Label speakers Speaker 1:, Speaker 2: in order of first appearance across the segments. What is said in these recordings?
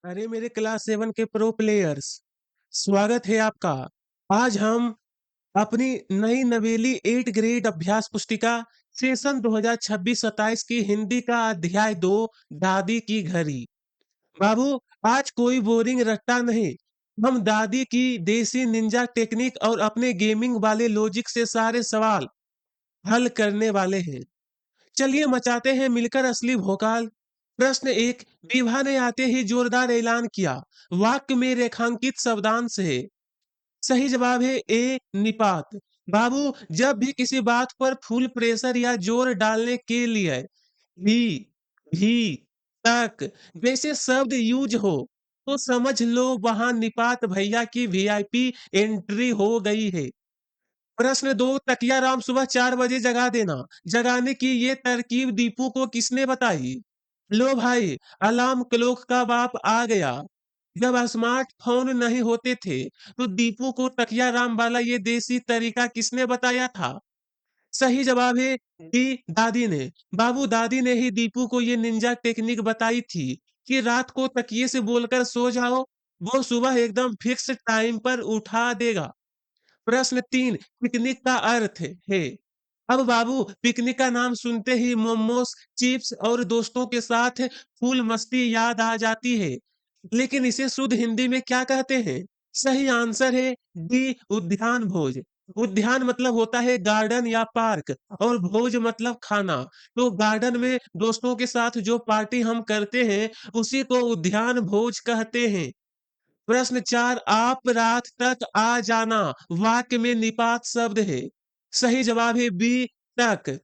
Speaker 1: अरे मेरे क्लास 7 के प्रो प्लेयर्स, स्वागत है आपका। आज हम अपनी नई नवेली 8 ग्रेड अभ्यास पुस्तिका सेशन 2026-27 की हिंदी का अध्याय 2 दादी की घड़ी। बाबू, आज कोई बोरिंग रट्टा नहीं। हम दादी की देसी निंजा टेक्निक और अपने गेमिंग वाले लॉजिक से सारे सवाल हल करने वाले हैं। चलिए मचाते हैं मिलकर असली भोकाल। प्रश्न एक। विभा ने आते ही जोरदार ऐलान किया। वाक्य में रेखांकित शब्दांश है। सही जवाब है ए निपात। बाबू, जब भी किसी बात पर फुल प्रेशर या जोर डालने के लिए भी भी तक जैसे शब्द यूज हो तो समझ लो वहां निपात भैया की वीआईपी एंट्री हो गई है। प्रश्न दो। तकिया राम सुबह 4 बजे जगा देना, जगाने की ये तरकीब दीपू को किसने बताई? लो भाई, अलार्म क्लॉक का बाप आ गया। जब स्मार्टफोन नहीं होते थे तो दीपू को तकिया राम वाला ये देसी तरीका किसने बताया था? सही जवाब है डी दादी ने। बाबू, दादी ने ही दीपू को ये निंजा टेक्निक बताई थी कि रात को तकिए से बोलकर सो जाओ, वो सुबह एकदम फिक्स टाइम पर उठा देगा। प्रश्न तीन। पिकनिक का अर्थ है। अब बाबू, पिकनिक का नाम सुनते ही मोमोस, चिप्स और दोस्तों के साथ फूल मस्ती याद आ जाती है। लेकिन इसे शुद्ध हिंदी में क्या कहते हैं? सही आंसर है डी उद्यान भोज। उद्यान मतलब होता है गार्डन या पार्क, और भोज मतलब खाना। तो गार्डन में दोस्तों के साथ जो पार्टी हम करते हैं उसी को उद्यान भोज कहते हैं। प्रश्न चार। आप रात तक आ जाना वाक्य में निपात शब्द है। सही जवाब है बी तक।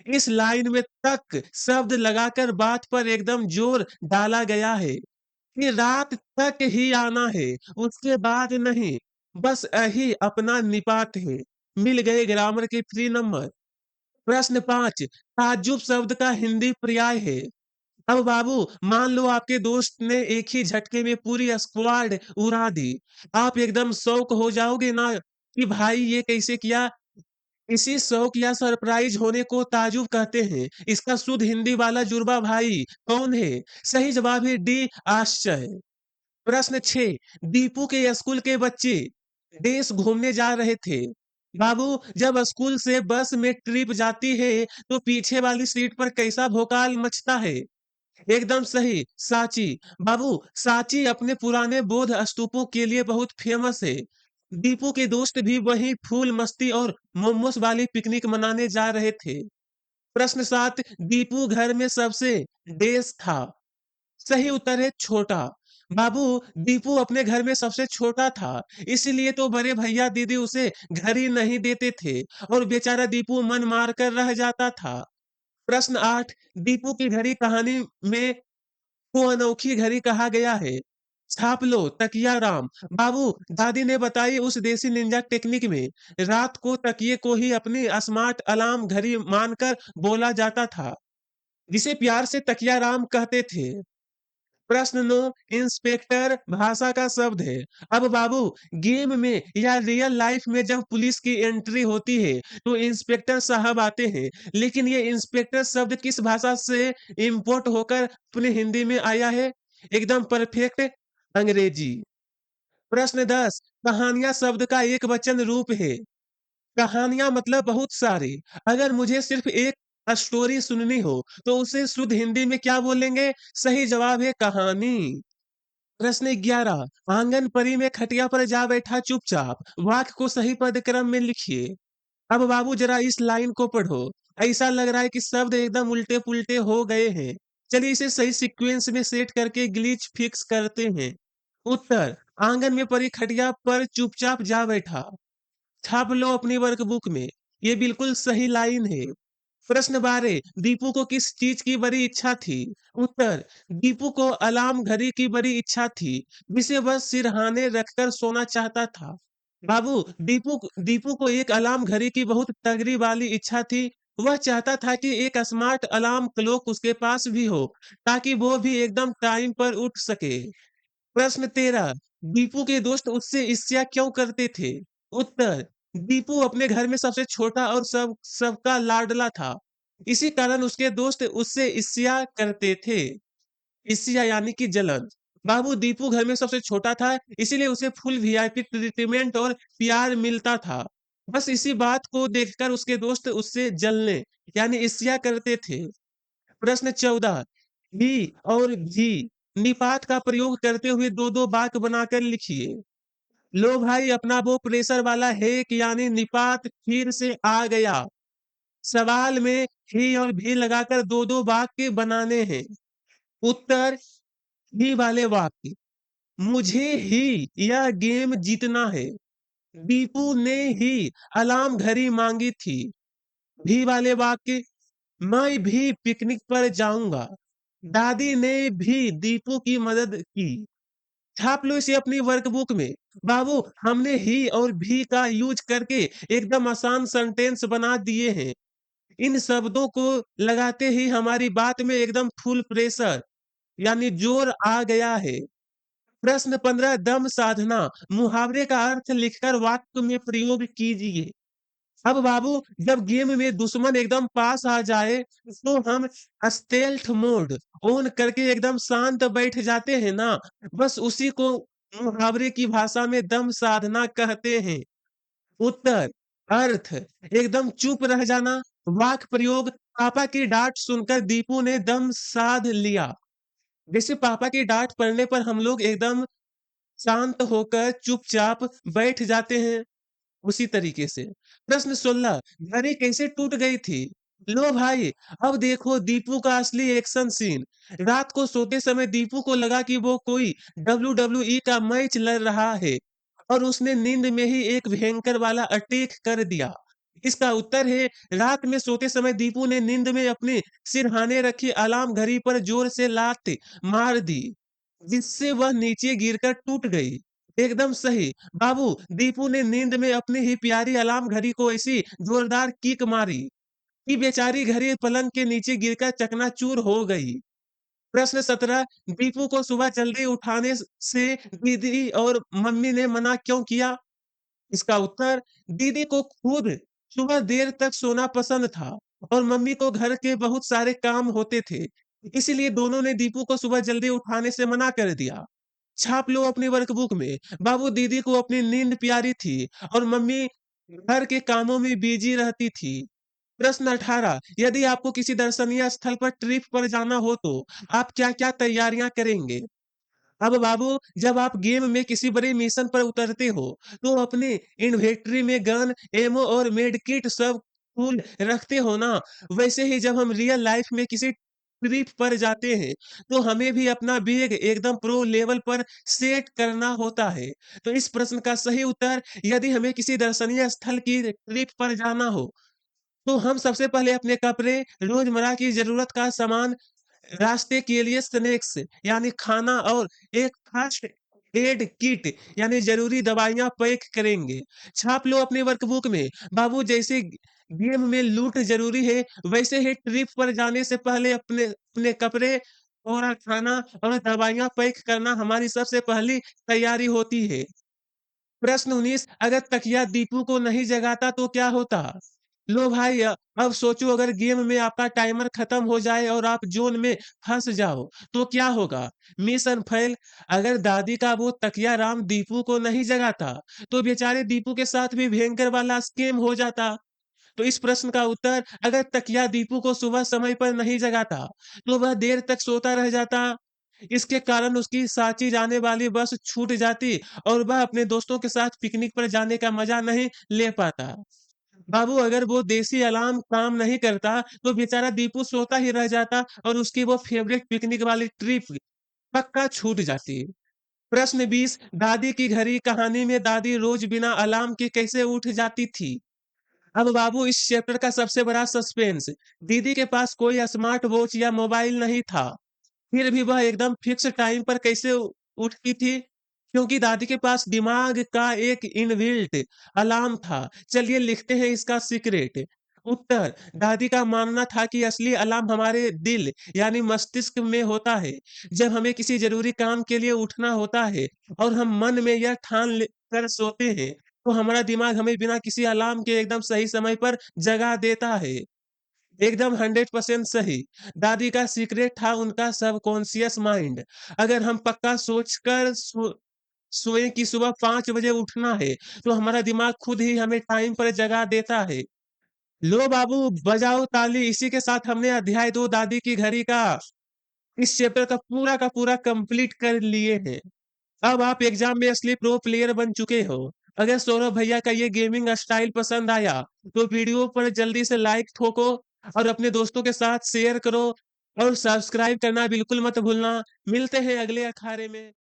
Speaker 1: इस लाइन में तक शब्द लगाकर बात पर एकदम जोर डाला गया है कि रात तक ही आना है, उसके बाद नहीं। बस यही अपना निपात है। मिल गए ग्रामर के फ्री नंबर। प्रश्न पांच। ताज्जुब शब्द का हिंदी पर्याय है। अब बाबू, मान लो आपके दोस्त ने एक ही झटके में पूरी स्क्वाड उड़ा दी। आप एकदम शौक हो जाओगे ना कि भाई ये कैसे किया। इसी शौक या सरप्राइज होने को ताजुब कहते हैं। इसका शुद्ध हिंदी वाला जुड़वा भाई कौन है? सही जवाब है डी आश्चर्य। प्रश्न 6। दीपू के स्कूल के बच्चे देश घूमने जा रहे थे। बाबू, जब स्कूल से बस में ट्रिप जाती है तो पीछे वाली सीट पर कैसा भोकाल मचता है? एकदम सही, सांची। बाबू, सांची अपने पुराने बौद्ध स्तूपों के लिए बहुत फेमस है। दीपू के दोस्त भी वहीं फूल मस्ती और मोमोस वाली पिकनिक मनाने जा रहे थे। प्रश्न 7। दीपू घर में सबसे डेस था। सही उत्तर है छोटा। बाबू, दीपू अपने घर में सबसे छोटा था, इसीलिए तो बड़े भैया दीदी उसे घर ही नहीं देते थे और बेचारा दीपू मन मार कर रह जाता था। प्रश्न 8। दीपू की घड़ी कहानी में को अनोखी घड़ी कहा गया है। छाप लो तकिया राम। बाबू, दादी ने बताई उस देसी निंजा टेक्निक में रात को तकिए को ही अपनी स्मार्ट अलार्म घड़ी मानकर बोला जाता था, जिसे प्यार से तकिया राम कहते थे। प्रश्न 9। इंस्पेक्टर भाषा का शब्द है। अब बाबू, गेम में या रियल लाइफ में जब पुलिस की एंट्री होती है तो इंस्पेक्टर साहब आते हैं, लेकिन ये इंस्पेक्टर शब्द किस भाषा से इंपोर्ट होकर अपने हिंदी में आया है? एकदम परफेक्ट, अंग्रेजी। प्रश्न 10। कहानियां शब्द का एक वचन रूप है। कहानियां मतलब बहुत सारी। अगर मुझे सिर्फ एक स्टोरी सुननी हो तो उसे शुद्ध हिंदी में क्या बोलेंगे? सही जवाब है कहानी। प्रश्न 11। आंगन परी में खटिया पर जा बैठा चुपचाप। वाक्य को सही पद क्रम में लिखिए। अब बाबू, जरा इस लाइन को पढ़ो। ऐसा लग रहा है कि शब्द एकदम उल्टे पुल्टे हो गए हैं। चलिए इसे सही सीक्वेंस में सेट करके ग्लिच फिक्स करते हैं। उत्तर। आंगन में परी खटिया पर चुपचाप जा बैठा। छाप लो अपनी वर्कबुक में। ये बिल्कुल सही लाइन है। प्रश्न 12। दीपू को किस चीज की बड़ी इच्छा थी? उत्तर। दीपू को अलार्म घड़ी की बड़ी इच्छा थी, जिसे वह सिरहाने रखकर सोना चाहता था। बाबू, दीपू दीपू को एक अलार्म घड़ी की बहुत तगड़ी वाली इच्छा थी। वह चाहता था कि एक स्मार्ट अलार्म क्लॉक उसके पास भी हो, ताकि वो भी एकदम टाइम पर उठ सके। प्रश्न 13। दीपू के दोस्त उससे ईर्ष्या क्यों करते थे? उत्तर। दीपू अपने घर में सबसे छोटा और सबका लाडला था। इसी कारण उसके दोस्त उससे ईर्ष्या करते थे। ईर्ष्या यानी कि जलन। बाबू दीपू घर में सबसे छोटा था, इसीलिए उसे फुल वीआईपी ट्रीटमेंट और प्यार मिलता था। बस इसी बात को देखकर उसके दोस्त उससे जलने यानी ईर्ष्या करते थे। प्रश्न 14 ही और भी निपात का प्रयोग करते हुए 2-2 वाक्य बनाकर लिखिए। लो भाई अपना वो प्रेशर वाला हेक यानी निपात फिर से आ गया। सवाल में ही और भी लगाकर 2-2 वाक्य बनाने हैं। उत्तर ही वाले वाक्य मुझे ही यह गेम जीतना है। दीपू ने ही अलार्म घड़ी मांगी थी। भी वाले वाक्य मैं भी पिकनिक पर जाऊंगा। दादी ने भी दीपू की मदद की। छाप लो इसे अपनी वर्कबुक में। बाबू हमने ही और भी का यूज करके एकदम आसान सेंटेंस बना दिए हैं। इन शब्दों को लगाते ही हमारी बात में एकदम फुल प्रेशर यानी जोर आ गया है। प्रश्न 15 दम साधना मुहावरे का अर्थ लिखकर वाक्य में प्रयोग कीजिए। अब बाबू जब गेम में दुश्मन एकदम पास आ जाए तो हम स्टेल्थ मोड ऑन करके एकदम शांत बैठ जाते हैं ना, बस उसी को मुहावरे की भाषा में दम साधना कहते हैं। उत्तर अर्थ एकदम चुप रह जाना। वाक्य प्रयोग पापा की डांट सुनकर दीपू ने दम साध लिया। जैसे पापा की डांट पड़ने पर हम लोग एकदम शांत होकर चुपचाप बैठ जाते हैं, उसी तरीके से। प्रश्न 16 घड़ी कैसे टूट गई थी? लो भाई, अब देखो दीपू का असली एक्शन सीन। रात को सोते समय दीपू को लगा कि वो कोई WWE का मैच लड़ रहा है और उसने नींद में ही एक भयंकर वाला अटैक कर दिया। इसका उत्तर है रात में सोते समय दीपू ने नींद में अपने सिरहाने रखी अलार्म घड़ी पर जोर से लात मार दी, जिससे वह नीचे गिरकर टूट गई। एकदम सही। बाबू दीपू ने नींद में अपनी ही प्यारी अलार्म घड़ी को ऐसी जोरदार किक मारी कि बेचारी घड़ी पलंग के नीचे गिरकर चकनाचूर हो गई। प्रश्न 17 दीपू को सुबह जल्दी उठाने से दीदी और मम्मी ने मना क्यों किया? इसका उत्तर दीदी को खुद सुबह देर तक सोना पसंद था और मम्मी को घर के बहुत सारे काम होते थे। इसीलिए दोनों ने दीपू को सुबह जल्दी उठाने से मना कर दिया। छाप लो अपनी वर्कबुक में। बाबू दीदी को अपनी नींद प्यारी थी और मम्मी घर के कामों में बिजी रहती थी। प्रश्न 18 यदि आपको किसी दर्शनीय स्थल पर ट्रिप पर जाना हो तो आप क्या-क्या तैयारियां करेंगे? अब बाबू जब आप गेम में किसी बड़े मिशन पर उतरते हो तो अपने इन्वेंटरी में गन एमो और मेड किट सब टूल रखते हो ना, वैसे ही जब हम रियल लाइफ में किसी ट्रिप पर जाते हैं तो हमें भी अपना बैग एकदम प्रो लेवल पर सेट करना होता है। तो इस प्रश्न का सही उत्तर यदि हमें किसी दर्शनीय स्थल की ट्रिप पर जाना हो तो हम सबसे पहले अपने कपड़े रोजमर्रा की जरूरत का सामान रास्ते के लिए स्नैक्स यानी खाना और एक फर्स्ट एड किट यानी ज़रूरी दवाइयाँ पैक करेंगे। छाप लो अपने वर्कबुक में। बाबू जैसे गेम में लूट ज़रूरी है, वैसे ही ट्रिप पर जाने से पहले अपने अपने कपड़े और खाना और दवाइयाँ पैक करना हमारी सबसे पहली तैयारी होती है। प्रश्न 19 अगर तकिया दीपू को नहीं जगाता तो क्या होता? लो भाई अब सोचो अगर गेम में आपका टाइमर खत्म हो जाए और आप ज़ोन में फँस जाओ, तो क्या होगा? Mission fail. अगर दादी का वो तकिया राम दीपू को नहीं जगाता, तो बेचारे दीपू के साथ भी भयंकर वाला स्कैम हो जाता। तो इस प्रश्न का उत्तर अगर तकिया दीपू को सुबह समय पर नहीं जगाता, तो वह देर तक सोता रह जाता। इसके कारण उसकी साँची जाने वाली बस छूट जाती और वह अपने दोस्तों के साथ पिकनिक पर जाने का मज़ा नहीं ले पाता। बाबू अगर वो देसी अलार्म काम नहीं करता, तो बेचारा दीपू सोता ही रह जाता और उसकी वो फ़ेवरेट पिकनिक वाली ट्रिप पक्का छूट जाती। प्रश्न 20 दादी की घड़ी कहानी में दादी रोज़ बिना अलार्म के कैसे उठ जाती थी? अब बाबू इस चैप्टर का सबसे बड़ा सस्पेंस दीदी के पास कोई स्मार्ट वॉच या मोबाइल नहीं था। फिर भी वह एकदम फिक्स टाइम पर कैसे उठती थी? क्योंकि दादी के पास दिमाग का एक इनबिल्ट अलार्म था। चलिए लिखते हैं इसका सीक्रेट। उत्तर दादी का मानना था कि असली अलार्म हमारे दिल यानी मस्तिष्क में होता है। जब हमें किसी ज़रूरी काम के लिए उठना होता है और हम मन में यह ठान ले कर सोते हैं, तो हमारा दिमाग हमें बिना किसी अलार्म के एकदम सही समय पर जगा देता है। एकदम 100% सही। दादी का सीक्रेट था उनका सबकॉन्शियस माइंड। अगर हम पक्का सोचकर सोएँ कि सुबह 5 बजे उठना है, तो हमारा दिमाग खुद ही हमें टाइम पर जगा देता है। लो बाबू बजाओ ताली, इसी के साथ हमने अध्याय 2 दादी की घड़ी का इस चैप्टर का पूरा कंप्लीट कर लिए हैं। अब आप एग्ज़ाम में असली प्रो प्लेयर बन चुके हो। अगर सौरभ भैया का ये गेमिंग स्टाइल पसंद आया, तो वीडियो पर जल्दी से लाइक ठोको और अपने दोस्तों के साथ शेयर करो और सब्सक्राइब करना बिल्कुल मत भूलना। मिलते हैं अगले अखाड़े में।